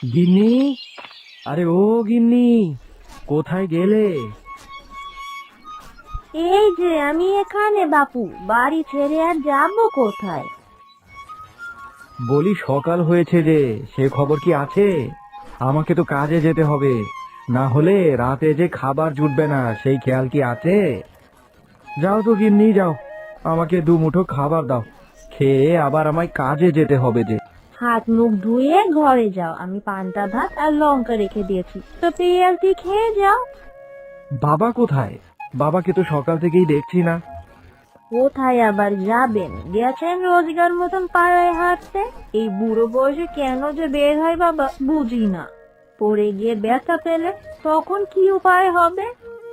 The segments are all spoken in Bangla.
গিন্নি, আরে ও গিন্নি, কোথায় গেলে? এই যে আমি এখানে বাপু, বাড়ি ছেড়ে আর যাবো কোথায়? বলি সকাল হয়েছে যে, সে খবর কি আছে? আমাকে তো কাজে যেতে হবে, না হলে রাতে যে খাবার জুটবে না সেই খেয়াল কি আছে? যাও তো গিন্নি যাও, আমাকে দুমুঠো খাবার দাও, খেয়ে আবার আমায় কাজে যেতে হবে যে। হাত মুখ ধুয়ে ঘরে যাও, আমি পান্তা ভাত আর লঙ্কা রেখে দিয়েছি, তো পেঁয়াজ দিয়ে খেয়ে যাও। বাবা কোথায়? বাবাকে তো সকাল থেকেই দেখছি না। কোথায় আবার যাবেন, গেছেন রোজগার মতন পাড়ায় হাঁটতে। এই বুড়ো বয়সে কেন যে বের হয় বাবা বুঝি না। পড়ে গিয়ে ব্যথা পেলে তখন কি উপায় হবে?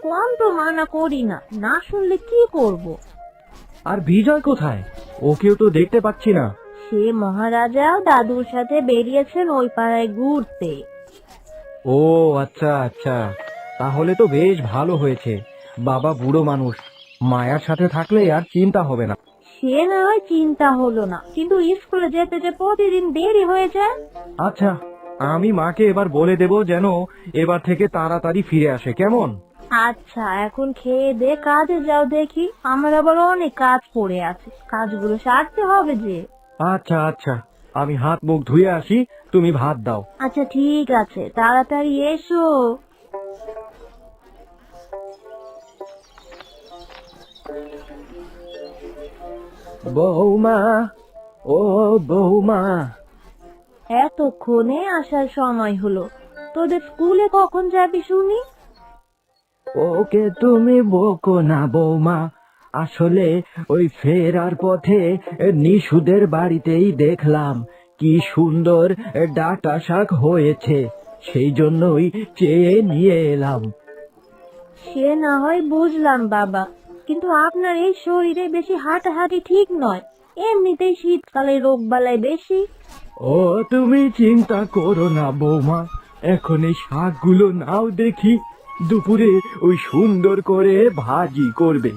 কম তো মানা করি না, না শুনলে কি করব? আর বিজয় কোথায়? ওকেও তো দেখতে পাচ্ছি না। সে মহারাজাও দাদুর সাথে বেরিয়েছেন ওই পাড়ায় ঘুরতে। ও আচ্ছা আচ্ছা, তাহলে তো বেশ ভালো হয়েছে। বাবা বুড়ো মানুষ, মায়ার সাথে থাকলে আর চিন্তা হবে না। সে না হয় চিন্তা হলো না, কিন্তু স্কুলে যেতে যে প্রতিদিন দেরি হয়ে যায়। আচ্ছা, আমি মাকে এবার বলে দেব যেন এবার থেকে তাড়াতাড়ি ফিরে আসে, কেমন? আচ্ছা, এখন খেয়ে দে কাজে যাও দেখি, আমার আবার অনেক কাজ পড়ে আছে, কাজগুলো সারতে হবে যে। আচ্ছা আচ্ছা, আমি হাত মুখ ধুয়ে আসি, তুমি ভাত দাও। আচ্ছা ঠিক আছে, তাড়াতাড়ি এসো। বৌমা, ও বৌমা। এতক্ষণে আসার সময় হলো, তোদের স্কুলে কখন যাবি শুনি? ওকে তুমি বকো না বৌমা, আসলে ওই ফেরার পথে নিশুদের বাড়িতেই দেখলাম কি সুন্দর ডাঁটা শাক হয়েছে, সেই জন্যই চেয়ে নিয়ে এলাম। সে না হয় বুঝলাম বাবা, কিন্তু আপনার এই শরীরে বেশি হাঁটাহাঁটি ঠিক নয়, এমনিতেই শীতকালে রোগ বালাই বেশি। ও তুমি চিন্তা করো না বৌমা, এখন এই শাকগুলো নাও দেখি, দুপুরে ওই সুন্দর করে ভাজি করবে।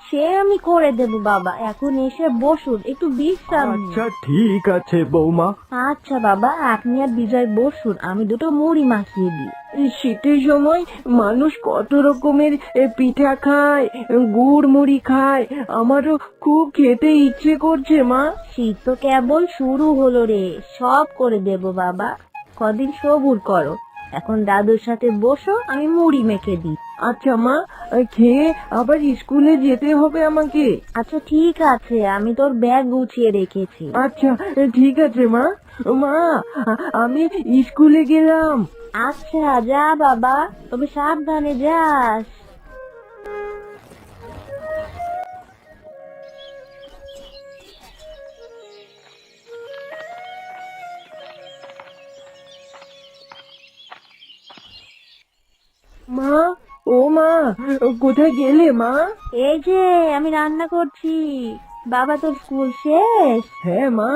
সে আমি করে দেব বাবা, এখন এসে বসুন, একটু বিশ্রাম নিন। আচ্ছা ঠিক আছে বৌমা। আচ্ছা বাবা, আপনি আর বিজয় বসুন, আমি দুটো মুড়ি মাখিয়ে দিই। এই শীতের সময় মানুষ কত রকমের পিঠা খায়, গুড় মুড়ি খায়, আমারও খুব খেতে ইচ্ছে করছে মা। শীত তো কেবল শুরু হলো রে, সব করে দেব বাবা, কদিন সবুর করো। এখন দাদুর সাথে বসো, আমি মুড়ি মেখে দিই। আচ্ছা মা, খেয়ে আবার স্কুলে যেতে হবে আমাকে। আচ্ছা ঠিক আছে, আমি তোর ব্যাগ গুছিয়ে রেখেছি। আচ্ছা ঠিক আছে মা। মা, আমি স্কুলে গেলাম। আচ্ছা যা বাবা, তবে সাবধানে যাস। মা, ও মা, কোথায় গেলে মা? এই যে আমি রান্না করছি। বাবা তোর স্কুল শেষ? হ্যাঁ মা,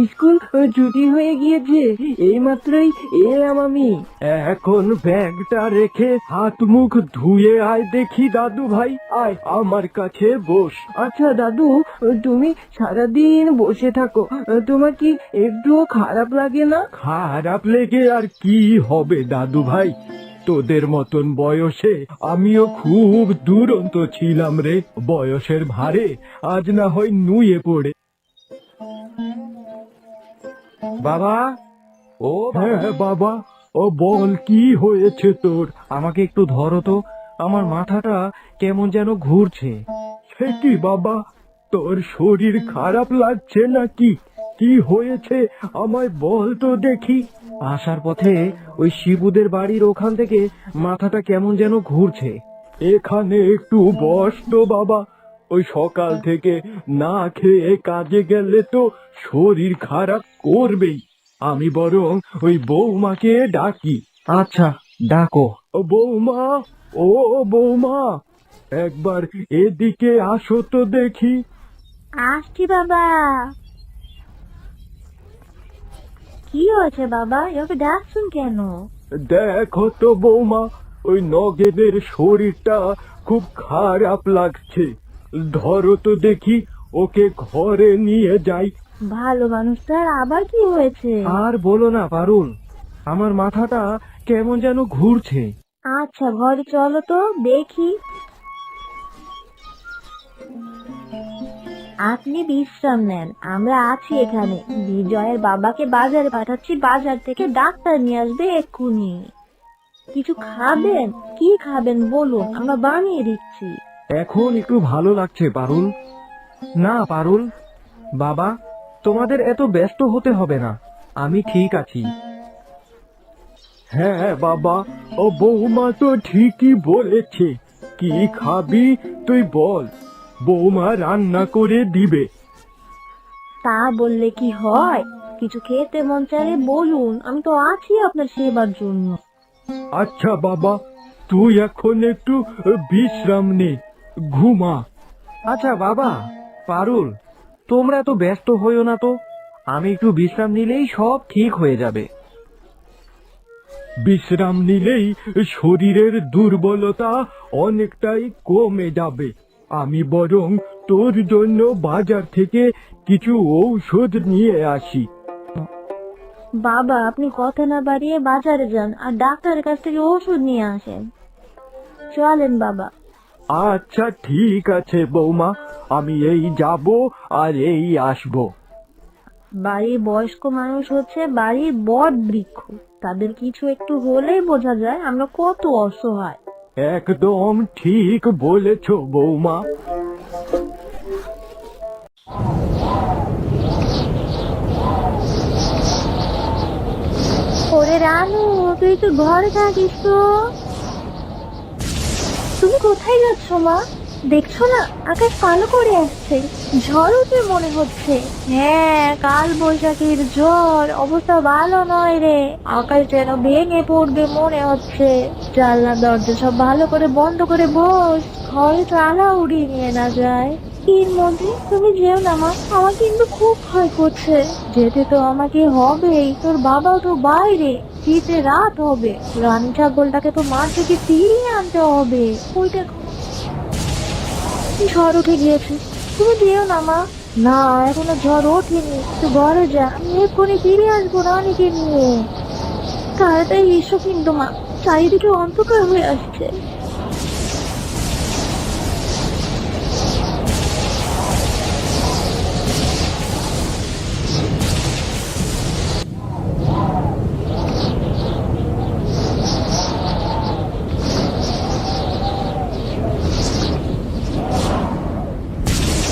স্কুল ছুটি হয়ে গিয়েছে, এই মাত্রই এলাম আমি। এখন ব্যাগটা রেখে হাত মুখ ধুয়ে আয় দেখি দাদু ভাই, আয় আমার কাছে বস। আচ্ছা দাদু, তুমি সারাদিন বসে থাকো, তোমার কি একটুও খারাপ লাগে না? খারাপ লেগে আর কি হবে দাদু ভাই, তোদের মতন বয়সে আমিও খুব দুরন্ত ছিলাম রে, বয়সের ভারে আজ না হয় নুয়ে পড়ে। বাবা, ও হ্যাঁ বাবা, ও বল কি হয়েছে তোর? আমাকে একটু ধরো তো, আমার মাথাটা কেমন যেন ঘুরছে। সে কি বাবা, তোর শরীর খারাপ লাগছে নাকি? কি হয়েছে আমায় বল তো দেখি। আসার পথে ওই শিবুদের বাড়ির ওখান থেকে মাথাটা কেমন যেন ঘুরছে। এখানে একটু বস তো বাবা, ওই সকাল থেকে না খেয়ে কাজে গেলে তো শরীর খারাপ করবেই। আমি বরং ওই বৌমাকে ডাকি। আচ্ছা ডাকো। ও বৌমা, ও বৌমা, একবার এদিকে আসো তো দেখি। আসছি বাবা। কি হয়েছে বাবা, এভাবে ডাকছেন কেন? দেখো তো বৌমা, ওই নগেনের শরীরটা খুব খারাপ লাগছে, ধরো তো দেখি, ওকে ঘরে নিয়ে যাই। ভালো মানুষটার আবার কি হয়েছে? আর বলো না পারুল, আমার মাথাটা কেমন যেন ঘুরছে। আচ্ছা ঘরে চলো তো দেখি। আপনি বিশ্রাম নেন, আমরা আছি এখানে। বিজয়ের বাবাকে বাজারে পাঠাচ্ছি, বাজার থেকে ডাক্তার নিয়ে আসবে এক্ষুনি। কিছু খাবেন? কি খাবেন বলুন, আমরা বানিয়ে দিচ্ছি। এখন একটু ভালো লাগছে পারুল। না পারুল, বাবা, তোমাদের এত ব্যস্ত হতে হবে না, আমি ঠিক আছি। হ্যাঁ বাবা, ও বৌমা তো ঠিকই বলেছে। কি খাবি তুই বল, বৌমা রান্না করে দিবে। তা বললে কি হয়? কিছু খেতে মন চাইলে বলুন, আমি তো আছি আপনার সেবার জন্য। আচ্ছা বাবা, তুই এখন একটু বিশ্রাম নে, ঘুমা। আচ্ছা বাবা, পারুল, তোমরা তো ব্যস্ত হইও না তো, আমি একটু বিশ্রাম নিলেই সব ঠিক হয়ে যাবে। বিশ্রাম নিলেই শরীরের দুর্বলতা অনেকটাই কমে যাবে। আমি বরং তোর জন্য বাজার থেকে কিছু ঔষধ নিয়ে আসি। বাবা আপনি কথা না বাড়িয়ে বাজারে যান আর ডাক্তারের কাছ থেকে ওষুধ নিয়ে আসেন। চলেন বাবা। আচ্ছা ঠিক আছে বৌমা, আমি এই যাব আর এই আসব। বাড়ির বয়স্ক মানুষ হচ্ছে বাড়ির বট বৃক্ষ, তাদের কিছু একটু হলেই বোঝা যায় আমরা কত অসহায়। একদম ঠিক বলেছ বৌমা। ওরে রানু, তুই তো ঘরে থাকিস তো। তুমি কোথায় যাচ্ছ মা? দেখছো না আকাশ কালো করে আসছে, ঝড় উঠবে মনে হচ্ছে। হ্যাঁ, কাল বৈশাখীর ঝড়, অবস্থা ভালো নয় রে। আকাশ যেন ভেঙে পড়বে মনে হচ্ছে। জানলা দরজা সব ভালো করে বন্ধ করে বস, ঘরে তো আলা উড়িয়ে নিয়ে না যায়। এর মধ্যে তুমি যেও না মা, আমার কিন্তু খুব ভয় করছে। যেতে তো আমাকে হবেই, তোর বাবাও তো বাইরে, শীতে রাত হবে। রানী ছাগলটাকে তো মাঠ থেকে ফিরিয়ে আনতে হবে। ওইটা ঝড় উঠে গিয়েছে, তুমি যেও না মা। না, এখনো ঝড় ওঠেনি, তুই ঘরে যা, আমি এক্ষুনি ফিরে আসবো রানীকে নিয়ে। তাড়াতাড়ি এসো কিন্তু মা, চারিদিকে অন্ধকার হয়ে আসছে।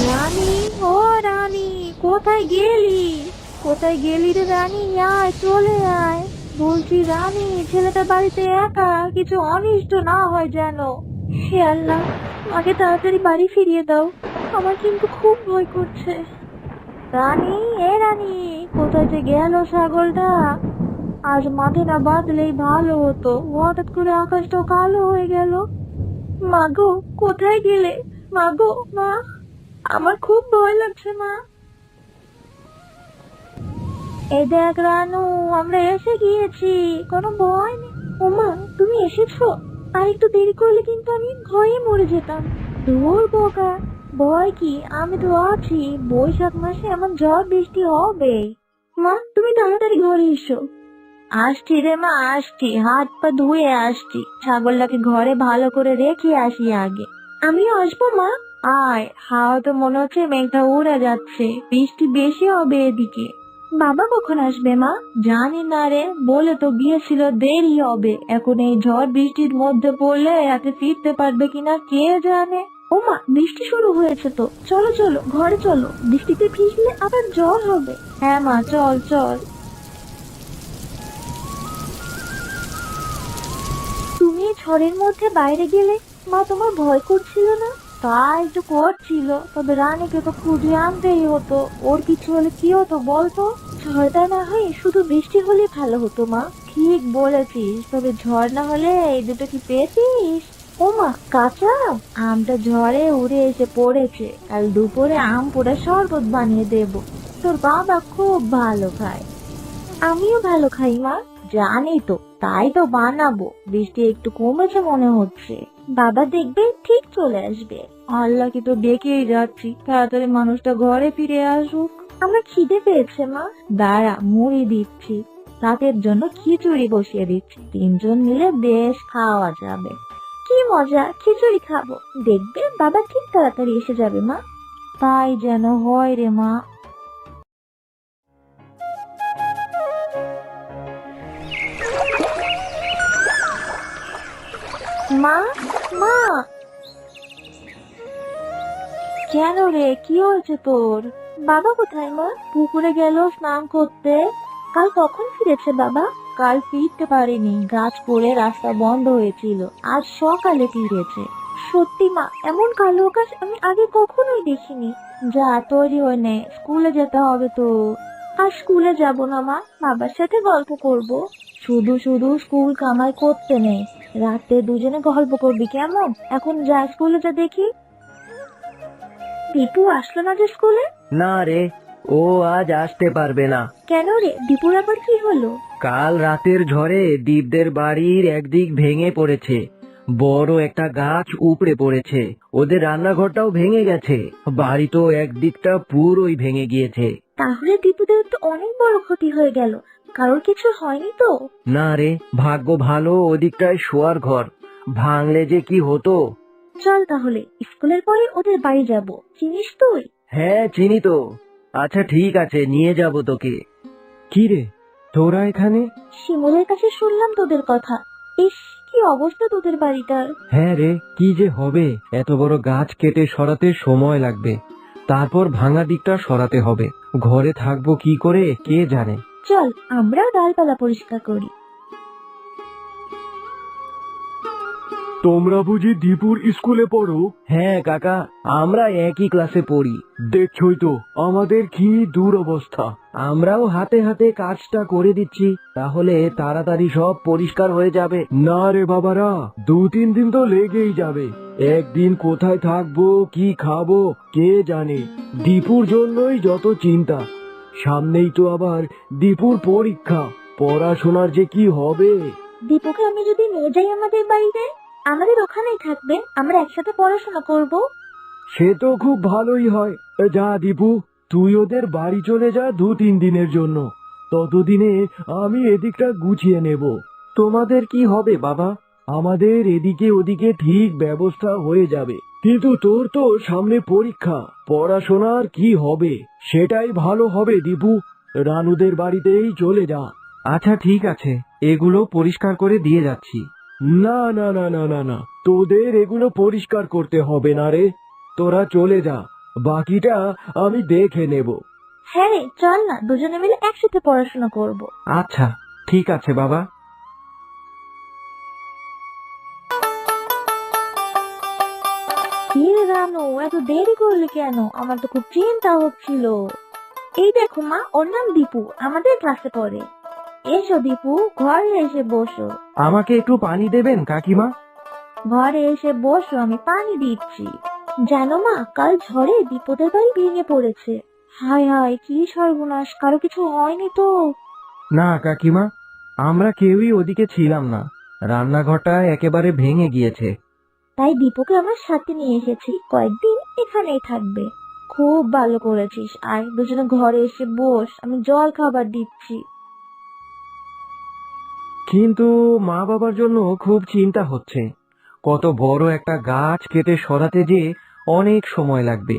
রানী, ও রানী, কোথায় গেলি? কোথায় গেলি রে রানী? আয়, চলে আয়। বলছি রানী, ছেলেটা বাড়িতে একা, কিছু অনিষ্ট না হয় যেন। হে আল্লাহ, মাকে তাড়াতাড়ি বাড়ি ফিরিয়ে দাও, আমার কিন্তু খুব ভয় করছে। রানী, এ রানী, কোথায় যে গেল ছাগলটা? আজ মাঠে না বাঁধলেই ভালো হতো, হঠাৎ করে আকাশটা কালো হয়ে গেল। মাগো, কোথায় গেলে? মাগো, মা, আমার খুব ভয় লাগছে মা। এই দেখ রানু, আমরা এসে গিয়েছি, কোনো ভয় নেই। ওমা, তুমি এসেছো? আর একটু দেরি করলে কিন্তু আমি ভয়ে মরে যেতাম। দূর বোকা, ভয় কি, আমি তো আছি। বৈশাখ মাসে এমন ঝড় বৃষ্টি হবে। মা, তুমি তাড়াতাড়ি ঘরে এসো। আসছি রে মা, আসছি, হাত পা ধুয়ে আসছি। ছাগলটাকে ঘরে ভালো করে রেখে আসি আগে। আমিও আসবো মা। আয়, হাওয়া তো মনে হচ্ছে মেঘটা উড়ে যাচ্ছে, বৃষ্টি বেশি হবে এদিকে। বাবা কখন আসবে মা? জানি না রে, বলে তো গিয়েছিল দেরি হবে। এখন এই ঝড় বৃষ্টির মধ্যে পড়লে রাতে ফিরতে পারবে কিনা কে জানে। ও মা, বৃষ্টি শুরু হয়েছে তো, চলো চলো ঘরে চলো, বৃষ্টিতে ভিজলে আবার জ্বর হবে। হ্যাঁ মা, চল চল। তুমি এই ঝড়ের মধ্যে বাইরে গেলে মা, তোমার ভয় করছিল না? তা একটু করছিল, তবে রানীকে তো খুঁজে আনতেই হতো। ওর কিছু হলে কি হতো বলতো? ঝড়টা না হয় শুধু বৃষ্টি হলে ভালো হতো মা। ঠিক বলেছিস, তবে ঝড় না হলে এই দুটো কি পেয়েছিস? ও মা, কাঁচা আম? আমটা ঝড়ে উড়ে এসে পড়েছে, কাল দুপুরে আম পোড়া শরবত বানিয়ে দেব। তোর বাবা খুব ভালো খায়। আমিও ভালো খাই মা। জানি তো, তাই তো বানাবো। বৃষ্টি একটু কমেছে মনে হচ্ছে, বাবা দেখবে ঠিক চলে আসবে। আল্লাহকে তো ডেকেই যাচ্ছি, তাড়াতাড়ি মানুষটা ঘরে ফিরে আসুক। আমার খিদে পেয়েছে মা, দাঁড়া মুড়ি দিচ্ছি। রাতের জন্য খিচুড়ি বসিয়ে দিচ্ছি, 3জন মিলে বেশ খাওয়া যাবে। কি মজা, খিচুড়ি খাবো। দেখবে বাবা ঠিক তাড়াতাড়ি এসে যাবে মা। তাই যেন হয় রে মা। মা, মা, কেন রে, কি হয়েছে তোর? বাবা কোথায় মা? পুকুরে গেল স্নান করতে। কাল কখন ফিরেছে বাবা? কাল ফিরতে পারেনি, গাছ পড়ে রাস্তা বন্ধ হয়েছিল, আজ সকালে ফিরেছে। সত্যি মা, এমন কালো গাছ আমি আগে কখনোই দেখিনি। যা তৈরি হয়ে নে, স্কুলে যেতে হবে তো। আর স্কুলে যাব না মা, বাবার সাথে গল্প করব। শুধু শুধু স্কুল কামাই করতে নেই, রাতে দুজনে গল্প করবি কেমন? এখন যা স্কুলে যা দেখি। দীপু আসলো না যে স্কুলে? না রে, ও আজ আসতে পারবে না। কেন রে, দীপুর আবার কি হলো? কাল রাতের ঝড়ে দীপদের বাড়ির একদিক ভেঙে পড়েছে, বড় একটা গাছ উপড়ে পড়েছে। ওদের রান্নাঘরটাও ভেঙে গেছে, বাড়ি তো একদিকটা পুরোই ভেঙে গিয়েছে। তাহলে দীপুদের তো অনেক বড় ক্ষতি হয়ে গেল, কারোর কিছু হয়নি তো? না রে, ভাগ্য ভালো ওদিকটায় শোয়ার ঘর, ভাঙলে যে কি হতো। চল তাহলে, স্কুলের পরে ওদের বাড়ি যাব। চিনিস তুই? হ্যাঁ চিনি তো। আচ্ছা ঠিক আছে, নিয়ে যাব তোকে। কি রে, তোরা এখানে? শিমুলের কাছে শুনলাম তোদের কথা। ইস, কি অবস্থা তোদের বাড়িটার। হ্যাঁ রে, কি যে হবে, এত বড় গাছ কেটে সরাতে সময় লাগবে, তারপর ভাঙা দিকটা সরাতে হবে। ঘরে থাকবো কি করে কে জানে। চল আমরাও ডালপালা পরিষ্কার করি। তোমরা বুঝি দীপুর স্কুলে পড়ো? হ্যাঁ কাকা, আমরা একই ক্লাসে পড়ি। দেখছই তো আমাদের কি দুরবস্থা। আমরাও হাতে হাতে কাজটা করে দিচ্ছি, তাহলে তাড়াতাড়ি সব পরিষ্কার হয়ে যাবে। না রে বাবারা, 2-3 দিন তো লেগেই যাবে। একদিন কোথায় থাকবো, কি খাবো কে জানে। দীপুর জন্যই যত চিন্তা। সামনেই তো আবার দীপুর পরীক্ষা, পড়াশোনার যে কি হবে। দীপুকে আমি যদি নিয়ে যাই আমাদের বাড়িতে, আমাদের ওখানেই থাকবে, আমরা একসাথে পড়াশোনা করব। সে তো খুব ভালোই হয়। যা দীপু, তুই ওদের বাড়ি চলে যা 2-3 দিনের জন্য। ততদিনে আমি এদিকটা গুছিয়ে নেব। তোমাদের কি হবে বাবা? আমাদের এদিকে ওদিকে ঠিক ব্যবস্থা হয়ে যাবে। কিন্তু তোর তো সামনে পরীক্ষা, পড়াশোনার কি হবে? সেটাই ভালো হবে দীপু, রানুদের বাড়িতেই চলে যা। আচ্ছা ঠিক আছে, এগুলো পরিষ্কার করে দিয়ে যাচ্ছি। না না না না না না, তোদের এগুলো পরিষ্কার করতে হবে না রে, তোরা চলে যা, বাকিটা আমি দেখে নেব। হ্যাঁ রে, চল না, দুজনে মিলে একসাথে পড়াশোনা করব। আচ্ছা ঠিক আছে বাবা। কি রে রানু, এত দেরি করলি কেন? আমার তো খুব চিন্তা হচ্ছিল। এই দেখো মা, ওর নাম দীপু, আমাদের ক্লাসে পড়ে। এসো দীপু, ঘরে এসে বসো। আমাকে একটু পানি দেবেন কাকিমা? ঘরে এসে বসো, আমি পানি দিচ্ছি। জানো মা, কাল ঝড়ে দীপুদের বাড়ি ভেঙে পড়েছে। হায় হায়, কি সর্বনাশ, কারো কিছু হয়নি তো? না কাকিমা, আমরা কেউই ওদিকে ছিলাম না, রান্নাঘরটা একেবারে ভেঙে গিয়েছে। তাই দীপুকে আমার সাথে নিয়ে এসেছি, কয়েকদিন এখানেই থাকবে। খুব ভালো করেছিস, আয় দুজনে ঘরে এসে বস, আমি জল খাবার দিচ্ছি। কিন্তু মা বাবার জন্য খুব চিন্তা হচ্ছে, কত বড় একটা গাছ কেটে সরাতে যে অনেক সময় লাগবে।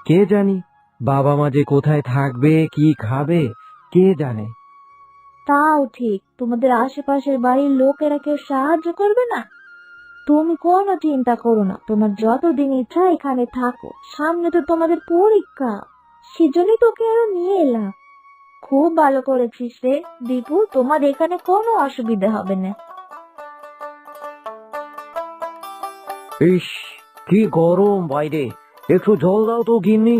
কে জানি বাবা মা যে কোথায় থাকবে, কি খাবে কে জানে। তাও ঠিক, তোমাদের আশেপাশের বাড়ির লোকেরা কেউ সাহায্য করবে না? তুমি কোনো চিন্তা করো না, তোমার যতদিন ইচ্ছা এখানে থাকো, সামনে তো তোমাদের পরীক্ষা, সেজন্যই তোকে আরো নিয়ে এলাম। খুব ভালো করেছিস রে দীপু, তোমার এখানে কোনো অসুবিধা হবে না। ইস, কি গরম বাইরে, একটু জল দাও তো গিন্নি।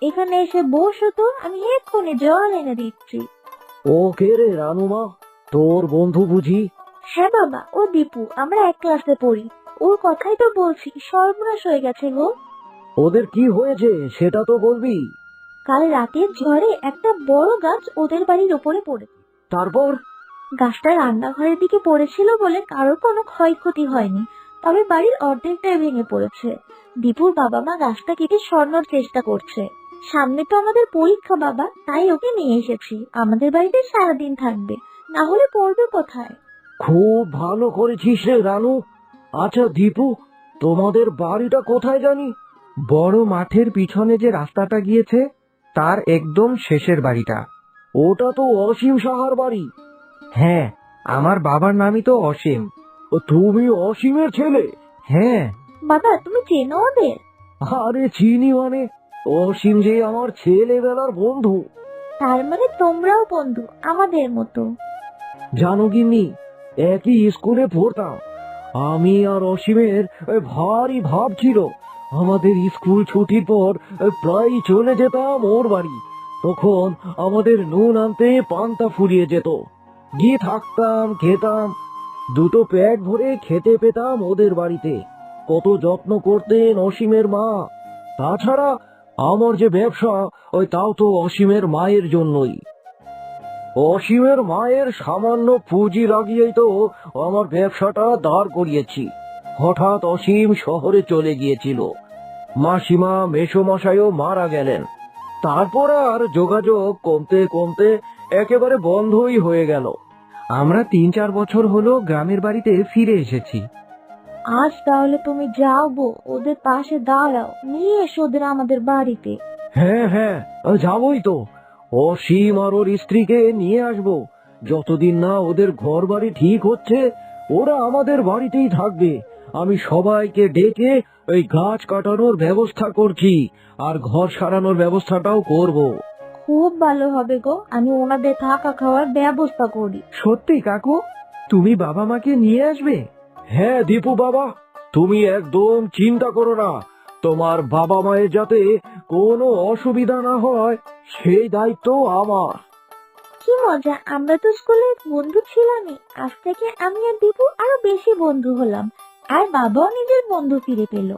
এখানে এসে বসো তো, আমি এক্ষুনি জল এনে দিচ্ছি। ও কে রে রানুমা, তোর বন্ধু বুঝি? হ্যাঁ বাবা, ও দীপু, আমরা এক ক্লাসে পড়ি। ওর কথাই তো বলছি, সর্বনাশ হয়ে গেছে গো। ওদের কি হয়েছে সেটা তো বলবি। কাল রাতের ঝড়ে একটা বড় গাছ ওদের বাড়ির ওপরে পড়েছে। তারপর? গাছটা রান্নাঘরের দিকে পড়েছিল বলে কারোর কোনো ক্ষয়ক্ষতি হয়নি, তবে বাড়ির অর্ধেকটাই ভেঙে পড়েছে। দীপুর বাবা মা গাছটা কেটে সরানোর চেষ্টা করছে। সামনে তো আমাদের পরীক্ষা বাবা, তাই ওকে নিয়ে এসেছি। আমাদের বাড়িতে সারাদিন থাকবে, না হলে পড়বে কোথায়? খুব ভালো করেছিস রে রানু। আচ্ছা দীপু, তোমাদের বাড়িটা কোথায় জানি? বড় মাঠের পিছনে যে রাস্তাটা গিয়েছে তার একদম শেষের বাড়িটা। ওটা তো অসীম সাহার বাড়ি। হ্যাঁ, আমার বাবার নামই তো অসীম। ও, তুমি অসীমের ছেলে? হ্যাঁ। বাবা তুমি চেনো ওদের? আরে চিনি মানে, অসীম যে আমার ছেলেবেলার বন্ধু। তার মানে তোমরাও বন্ধু আমাদের মতো? জানো গিন্নি, একই স্কুলে পড়তাম। আমি আর অসীমের ভারী ভাব ছিল। আমাদের স্কুল ছুটির পর প্রায় চলে যেতাম ওর বাড়ি। তখন আমাদের নুন আনতে পান্তা ফুরিয়ে যেত। গিয়ে থাকতাম, খেতাম, দুটো পেট ভরে খেতে পেতাম ওদের বাড়িতে। কত যত্ন করতেন অসীমের মা। তাছাড়া আমার যে ব্যবসা, তাও তো অসীমের মায়ের জন্যই। অসীমের মায়ের সামান্য পুঁজি লাগিয়েই তো আমার ব্যবসাটা দাঁড় করিয়েছি। হঠাৎ অসীম শহরে চলে গিয়েছিল। মাসিমা মেসোমশাইও মারা গেলেন। তারপর আর যোগাযোগ কমতে কমতে একেবারে বন্ধই হয়ে গেল। আমরা 3-4 বছর হলো গ্রামের বাড়িতে ফিরে এসেছি। আজ তাহলে তুমি যাও গো, ওদের পাশে দাঁড়াও, নিয়ে এসো ওদের আমাদের বাড়িতে। হ্যাঁ হ্যাঁ, যাবই তো। অসীম আর ওর স্ত্রীকে নিয়ে আসবো। যতদিন না ওদের ঘর বাড়ি ঠিক হচ্ছে, ওরা আমাদের বাড়িতেই থাকবে। আমি সবাইকে ডেকে ওই গাছ কাটানোর ব্যবস্থা করছি, আর ঘর সারানোর ব্যবস্থাটাও করব। খুব ভালো হবে গো, আমি ওনাদের থাকা খাওয়ার ব্যবস্থা করি। সত্যি কাকু, তুমি বাবা মাকে নিয়ে আসবে? হ্যাঁ দীপু বাবা, তুমি একদম চিন্তা করো না। তোমার বাবা মায়ের যাতে কোনো অসুবিধা না হয়, সেই দায়িত্ব আমার। কি মজা, আমরা তো স্কুলে বন্ধু ছিলামই, আজ থেকে আমি আর দীপু আরো বেশি বন্ধু হলাম, আর বাবাও নিজের বন্ধু ফিরে পেলো।